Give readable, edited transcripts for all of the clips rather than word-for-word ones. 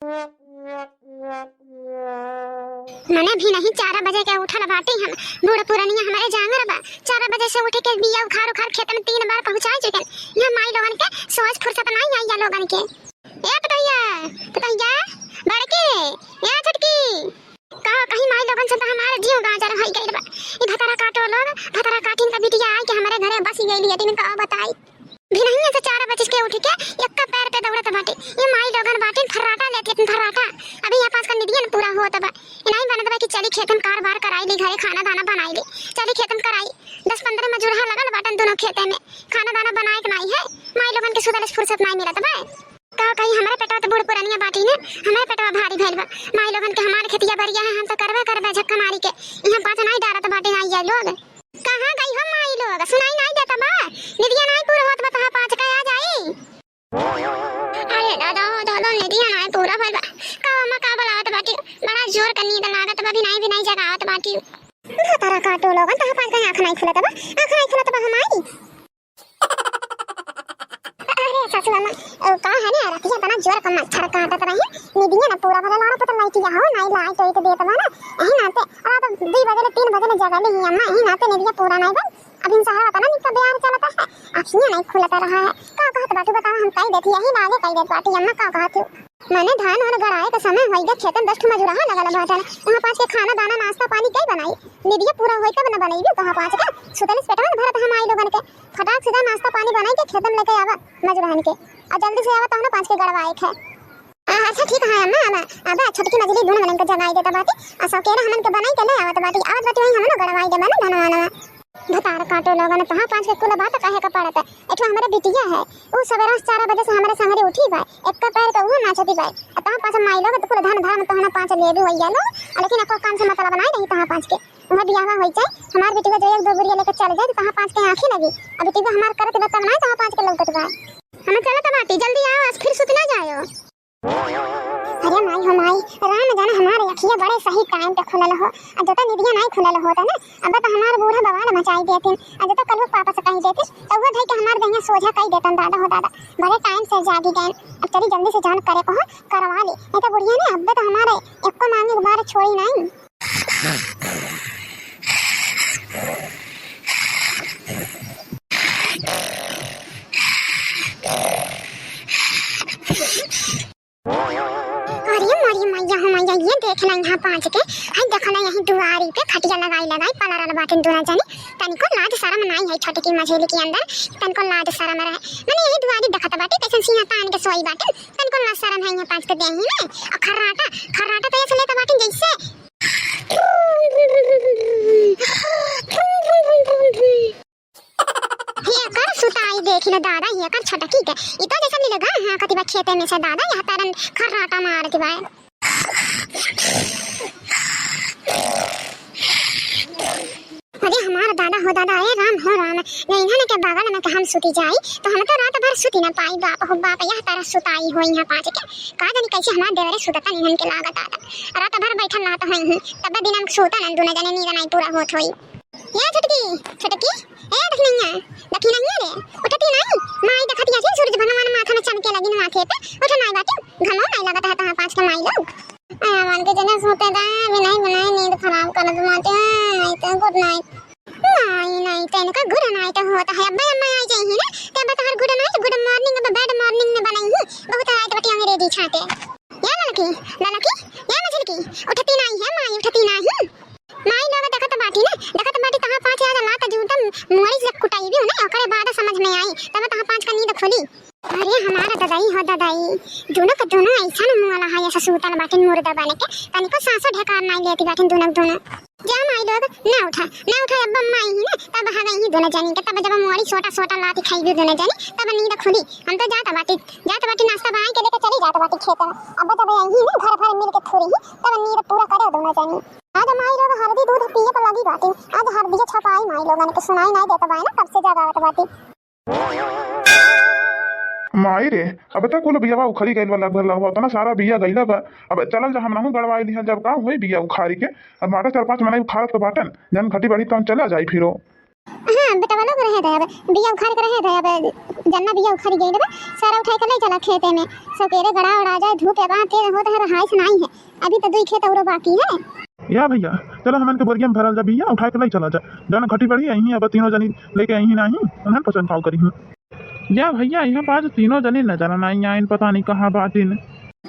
मने भी नहीं 4 बजे के उठल बाटे हम बूढ़ पुरानिया हमारे जांगर बा 4 बजे से उठ के बिया उखाड़ उखाड़ खेत में 3 बार पहुंचाई चुके यहाँ माई लोगन के सोच फुर्सत नहीं आई या लोगन के ए पतैया बड़के ए छटकी कहीं माई लोगन से तो हमारे जीव गाजर होई गइल बा ई भतरा काटो लोग भतरा काटिन का बिटिया आई के हमारे घरे बस गइली है दिन का बताई भी नहीं से 4 बजे के उठ के एक पैर पे दौड़त बाटे ये माई लोगन बाटे फर्राटा लेते फर्राटा अभी यहाँ पास का निदियन पूरा होत बा नहीं बनत बा कि चली खेतन कारबार कराई ली घरे खाना दाना बनाई ली चली खेतन कराई 10-15 मजूरहा लगल बाटन दोनों खेते में खाना दाना बनाए के नहीं है माई लोगन के सुदल फुर्सत नहीं मिलत बा कहीं हमारे पेटवा तो बूढ़ पुरानिया बाटी ने हमारे पेटवा भारी भइल बा माई लोगन के हमारे खेतिया बरिया है हम तो करबे झक्का मारी के यहाँ पास नहीं डारत बाटे नहीं जा लोग कहां गई हम माई लोग सुनाई नहीं देता बा निदिया नहीं पूरा होत बा तहां 5 का आ जाई अरे दादा निदिया नहीं पूरा भइल बा का बोलावत बाटी बड़ा जोर का नींद लागत बा भी नहीं जगावत बाटी तारा काटो लोगन तहां 5 का आंख नहीं खुलत बा हमारी अरे सासू अम्मा का है ना रतिया तना जोर का मच्छर काटत रही निदिया ना पूरा भला लाड़ा पता नहीं किया हो नहीं लाई तो देत बा ना एही नाते रात 2 बजे 3 बजे जगा ली अम्मा एही नाते निदिया पूरा नहीं बन अभी सहारा पता नहीं कब बिहार चलता है अखियां नहीं खुलता रहा है का कहत बाटू बताओ हम कई देती यही आगे कई देत बाटी अम्मा का कहत मैंने धान और गराए का समय होई गया खेतन 10 मजूरहा लगल बाटन वहां पास के खाना दाना नाश्ता पानी कई बनाई निदिया पूरा होई तब न बनाई कहां 5 का सुतलिस पेटवा में भरत हम आई लोगन के फटाक सीधा नाश्ता पानी बनाई के खेतन लेके आवा मजूरहन के और जल्दी से आवा तब 5 के गड़वाए है अच्छा ठीक है अम्मा अब छोटकी मछली दोनों मन के जगाई देता बाटी आ सकेरा हमन के बनाई के ले आवत बाटी आवत बाटी वही हमन गड़वाई दे बना धनवाना भतार काटो लोगन तहां 5 के कुल बात कहे का पड़त एठो हमरे बिटिया है उ सवेरा 4 बजे से हमरे संगरे उठी बा एक का पैर के उ नाचती बा तहां 5 माई लोग तो कुल धन धाम तहां 5 ले भी होई जालो लेकिन अपन काम से मतलब नहीं रही तहां 5 के वहां बियाह होई जाए हमार बेटी को जो 1-2 बुढ़िया लेकर चल जाए तहां 5 के आंखें लगी अब बेटी को हमार करके बता नहीं तहां 5 के लौकत बा हम चलत बाटी जल्दी आओ फिर सुत ना जायो अरे माई हो माई राम जाने हमारे अखियां बड़े सही टाइम पे खुलल हो अब जब निदिया नहीं खुलल होता ना अब तो हमार बूढ़ा बवाल मचाई देतिन अब जब कल पापा से कहीं देतिस तो वो धई के हमार दहिया सोझा कई देतन दादा हो दादा बड़े टाइम से जागी गए अब चली जल्दी से जान करे को करवा ले नहीं तो बुढ़िया ने अब तो हमारे एको मांगे बार छोड़ी नहीं ये देखना यहाँ 5 के हई देखना यही दुआरी पे खटिया लगाई पलरल बाटन दोना जानी तनिको लाज शरम नहीं है छोटी की मझेली के अंदर तनिको लाज शरम रहे मैंने यही दुआरी देखत बाटी कैसे सिंह तान के सोई बाटन तनिको लाज शरम है यहाँ 5 के देही में और खर्राटा तो ऐसे लेता बाटन जैसे ये कर सुताई देख ले दादा ये कर छोटकी के ई तो जैसा नहीं लगा हां कतिबा खेते में से दादा यहाँ तारन खर्राटा मार के बा अरे हमारा दादा हो दादा ए राम हो राम नहीं इन्होंने के बगल में हम सुती जाई तो हम तो रात भर सुती ना पाई बाप हो बाप यह तारा सुताई हो यहाँ 5 के का जानी कैसे हमार देवरे सुतता नहीं के लागत आता रात भर बैठल ना तो हई तब दिन हम सुता ना दोनों जने नींद नहीं पूरा होत होई ये छटकी ए देखनिया रे उठती नहीं माई देखती है सूरज भगवान माथा में चमके लगी माथे पे उठ नहीं बाटी घमो नहीं लगता है तहां 5 के माई लोग मान के जने सोते दा नहीं बनाए नींद खराब कर दो माते नहीं तो गुड नाइट नहीं तो इनका गुड नाइट होता है अब्बा अम्मा आ जाएंगे ना तब बता हर good night good morning bad morning में बनाई है बहुत रात बटी अंग्रेजी छाते या ललकी या मछली की उठती नहीं है माई उठती नहीं माई लोग देखत बाटी तहां 5 आ लात जूतम मोरी से कुटाई भी ना ओकरे बाद समझ में आई तब तहां 5 का नींद खुली अरे हमारा दादाई हो दादाई दोनों का दोनों ऐसा न मुआला है ऐसा सूतल बाटिन मुर्दा बने के तनिको सांसो ढकार नहीं लेती बाटिन दोनों जा माई लोग ना उठा अब माई ही ना तब हा गई ही दोनों जानी के तब जब मोरी छोटा लाती खाई भी दोनों जानी तब नींद खुली हम तो जाता बाटी नाश्ता बना के लेके चली जाता बाटी खेत में अब तब यही ना घर मिल के थोड़ी ही तब नींद पूरा करे दोनों जानी आज माई लोग हल्दी दूध पिए पर लगी बाटी आज हल्दी छपाई माई लोगन के सुनाई नहीं देता बा ना तब से जगावत बाटी माई रे अब तक कुल बिया उखड़ी गइल वाला भर लगा उतना सारा बिया गइला बा अब चलल जा हम नहु गड़वाई लिहल जब का होई बिया उखाड़ी के अब माटा 4-5 मने उखाड़त के बाटन जन खटी बड़ी तन चला जाई फिरो हाँ बेटा वालों को रहे थे अब बिया उखाड़ के रहे थे अब जन्ना बिया उखाड़ गई रे सारा उठा के ले चला खेते में सकेरे गड़ा उड़ा जाए धूप है तेज होता है हाइस नहीं है अभी तो 2 खेत और बाकी है या भैया चलो हमन के बोरिया में भरल जा बिया उठा के ले चला जा जौन घटी बढ़ी यहीं अब तीनों जनी लेके यहीं नहीं उन्हें पसंद खाओ करी हूँ या भैया यहाँ पास तीनों जनी नजर नहीं आइन पता नहीं कहाँ बाटिन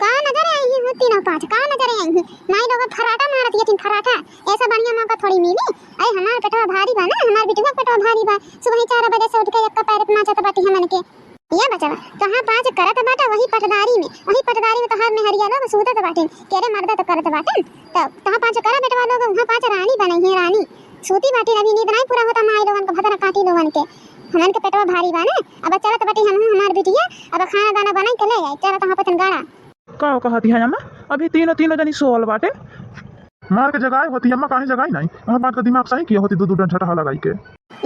कहाँ नजर आई हूँ तीनों 5 कहाँ नजर आई हूँ नहीं लोग फराटा मारती है तीन फराटा ऐसा बढ़िया मौका थोड़ी मिली अरे हमार पेटवा भारी बा ना हमार बिटुआ पेटवा भारी बा सुबह 4 बजे से उठ के एक पैर पे नाचत बाटी हमन के ये बचवा कहाँ 5 करत बाटा वही पटदारी में तो हर में हरिया लोग सूतत बाटे केरे मर्दा तो करत बाटे तो कहाँ 5 करा बेटवा लोग वहाँ 5 रानी बनी है रानी सूती बाटी अभी नींद नहीं पूरा होता माई लोगन को भदरा काटी लोगन के हमन के पेटवा भारी बा ना अब चलत बाटी हम हमार बिटिया अब खाना दाना बना के ले जाए चलत वहाँ पतन गाड़ा का कहती है अम्मा अभी तीनों जनी सोल बाटे मार के जगाए होती अम्मा काहे जगाई नहीं वहाँ बात का दिमाग सही किया होती 2 डंडा छटा लगाई के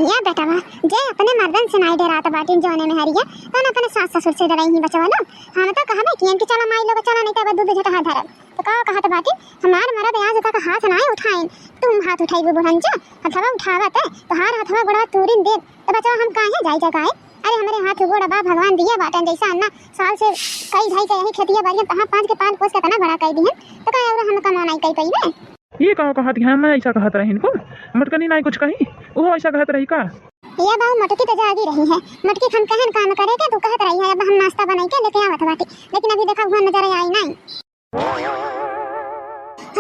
या बेटा वा जे अपने मर्दन से नहीं डरात बाटी जोने में हरिया तो अपने सास ससुर से डराई ही बचवा लो हम तो कहबे कि इनके चला माई लोग चला नहीं तब दूध झटा धरब तो का कहत बाटी हमार मर्द आज तक हाथ नहीं उठाइन तुम हाथ उठाई बुढ़ंजा हथवा उठावत है तो हार हथवा गोड़ा तूरिन दे तो बचवा हम काहे जाई जगाए अरे हमारे हाथ गोड़ा बा भगवान दिया बाटन जैसा अन्ना साल से कई ढाई के यही खेतिया बारियां कहां 5 के 5 पोस के तना बड़ा कई दिहन तो का और हम कमा नहीं कई पईबे ये का कहती है मैं ऐसा कहत रही इनको मटकनी नहीं कुछ कही वो ऐसा कहत रही का ये बाऊ मटकी तो जागी रही है मटकी हम कहन काम करे के तू कहत रही है अब हम नाश्ता बनाई के लेके आवत बाटी लेकिन अभी देखा हुआ नजर आई नहीं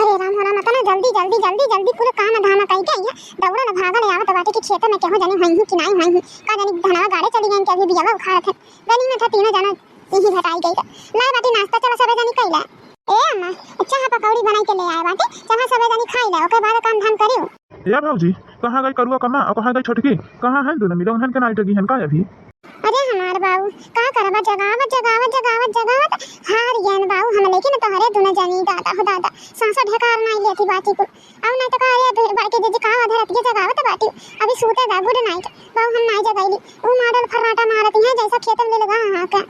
अरे राम हो राम तना जल्दी कुल काम धामा कई के है दौड़ा न भागल आवत बाटी की खेत में केहो जानी हई हूं कि नहीं हई हूं का जानी धनवा गाड़े चली गई के अभी बियावा उखाड़ थे गली में था तीनों जना यही घटाई गई ला बाटी नाश्ता चला सबे जानी कइला ए अम्मा चाह पकौड़ी बनाई के ले आए बाटी चाह सबे जानी खाई ले ओके बाद काम धाम करियो या भाऊजी कहाँ गई करुआ कमा और कहाँ गई छोटकी कहाँ है दोनों मिलो उन्हन के नाइट की हन का अभी अरे हमार बाऊ का करबा जगावत हार ज्ञान बाऊ हम लेकिन तोहरे दुने जानी दादा हो दादा सांसा ढकार नहीं लेती बाटी को अब नहीं तो का अरे बाटी जे का आधा रात के जगावत बाटी अभी सोते दा गुड नाइट बाऊ हम नहीं जगाईली वो मॉडल फर्राटा मारती है जैसा खेत में लगा हां का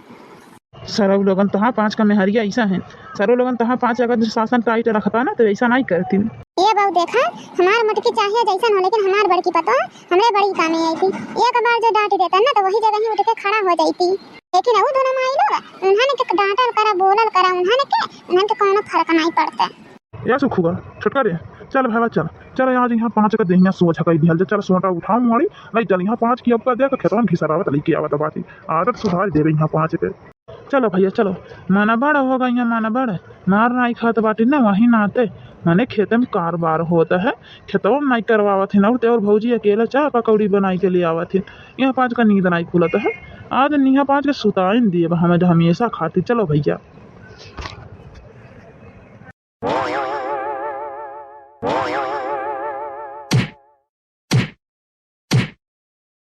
सरव लोगन तहाँ 5 का मेहरिया ऐसा है सरव लोगन तहाँ 5 अगर शासन टाइट रखता ना तो ऐसा नहीं करती ये बाऊ देखा हमार मटकी चाहिए जैसा हो लेकिन हमार बड़की पता हमरे बड़ी कामे आई थी एक बार जो डांट देता ना तो वही जगह ही उठ के खड़ा हो जाती लेकिन वो दोनों माई लोग उन्होंने के डांटल करा बोलल करा उन्होंने के कोनो फर्क नहीं पड़ता या सुखुगा छोटका रे चल भाई चल आज यहाँ 5 का देहिया सोच हकई दिहल चल सोटा उठाऊं मारी नहीं चल यहाँ 5 की अब का देख खेतवन घिसरावत लेके आवत बाती आदत सुधार देबे यहाँ 5 के चलो भैया चलो माना बड़ा होगा यहाँ माना बड़ा मार नहीं खात बाटी ना वहीं नाते माने खेत में कारोबार होता है खेतों में नहीं करवावत है और भौजी अकेला चाह पकौड़ी बनाई के लिए आवत है यहाँ 5 का नींद नहीं खुलता है आज यहाँ 5 के सुताइन दिए हमें हमेशा खाती चलो भैया